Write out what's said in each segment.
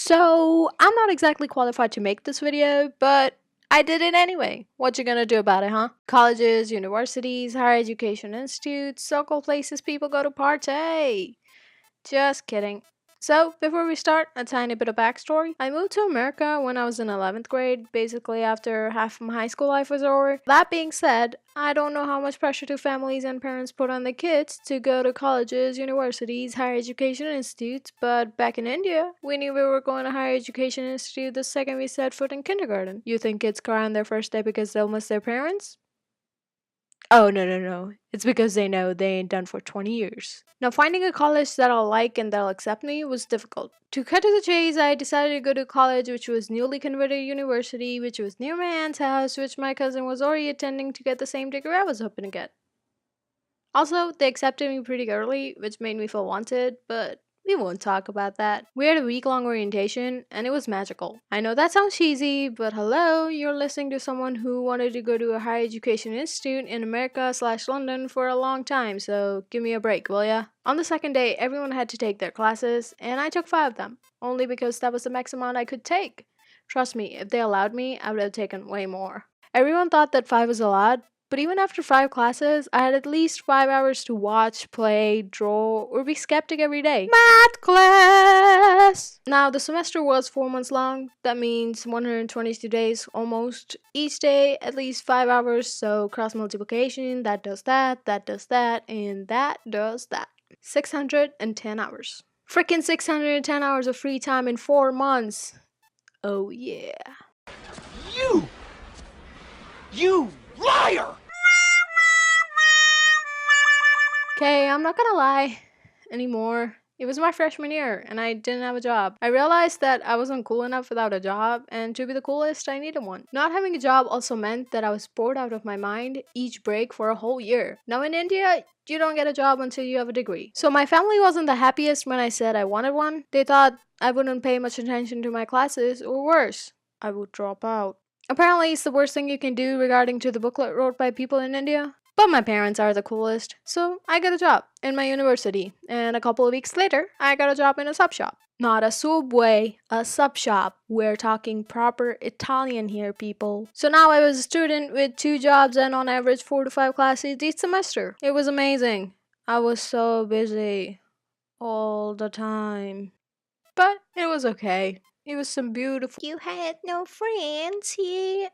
So, I'm not exactly qualified to make this video, but I did it anyway. What you gonna do about it, huh? Colleges, universities, higher education institutes, so-called places people go to party. Just kidding. So, before we start, a tiny bit of backstory. I moved to America when I was in 11th grade, basically after half of my high school life was over. That being said, I don't know how much pressure do families and parents put on the kids to go to colleges, universities, higher education institutes, but back in India, we knew we were going to higher education institute the second we set foot in kindergarten. You think kids cry on their first day because they'll miss their parents? Oh, no, no, no. It's because they know they ain't done for 20 years. Now, finding a college that I'll like and that'll accept me was difficult. To cut to the chase, I decided to go to college, which was newly converted university, which was near my aunt's house, which my cousin was already attending to get the same degree I was hoping to get. Also, they accepted me pretty early, which made me feel wanted, but we won't talk about that. We had a week-long orientation, and it was magical. I know that sounds cheesy, but hello, you're listening to someone who wanted to go to a higher education institute in America/London for a long time, so give me a break, will ya? On the second day, everyone had to take their classes, and I took 5 of them, only because that was the max amount I could take. Trust me, if they allowed me, I would have taken way more. Everyone thought that 5 was a lot, but even after 5 classes, I had at least 5 hours to watch, play, draw, or be skeptic every day. Math class! Now, the semester was 4 months long. That means 122 days almost. Each day, at least 5 hours, so cross multiplication, that does that, and that does that. 610 hours. Freaking 610 hours of free time in 4 months. Oh yeah. You! You liar! Okay, I'm not gonna lie anymore. It was my freshman year and I didn't have a job. I realized that I wasn't cool enough without a job, and to be the coolest, I needed one. Not having a job also meant that I was bored out of my mind each break for a whole year. Now in India, you don't get a job until you have a degree. So my family wasn't the happiest when I said I wanted one. They thought I wouldn't pay much attention to my classes, or worse, I would drop out. Apparently, it's the worst thing you can do regarding to the booklet wrote by people in India. But my parents are the coolest, so I got a job in my university, and a couple of weeks later, I got a job in a sub shop. Not a Subway, a sub shop. We're talking proper Italian here, people. So now I was a student with 2 jobs and on average 4 to 5 classes each semester. It was amazing. I was so busy all the time. But it was okay. It was some beautiful. You had no friends here.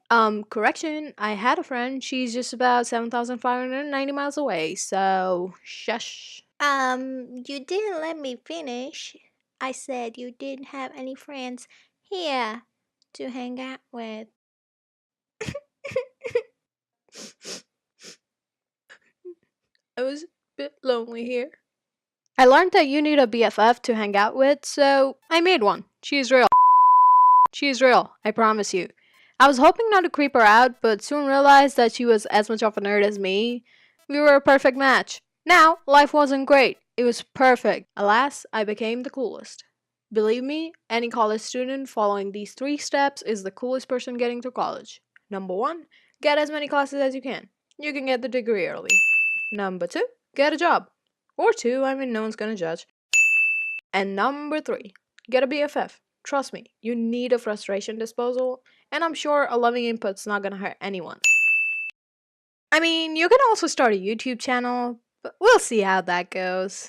Correction, I had a friend. She's just about 7,590 miles away, so shush. You didn't let me finish. I said you didn't have any friends here to hang out with. I was a bit lonely here. I learned that you need a BFF to hang out with, so I made one. She's real. She's real, I promise you. I was hoping not to creep her out, but soon realized that she was as much of a nerd as me. We were a perfect match. Now, life wasn't great. It was perfect. Alas, I became the coolest. Believe me, any college student following these 3 steps is the coolest person getting through college. Number 1, get as many classes as you can. You can get the degree early. Number 2, get a job. Or 2, I mean, no one's gonna judge. And number 3, get a BFF. Trust me, you need a frustration disposal, and I'm sure a loving input's not gonna hurt anyone. I mean, you can also start a YouTube channel, but we'll see how that goes.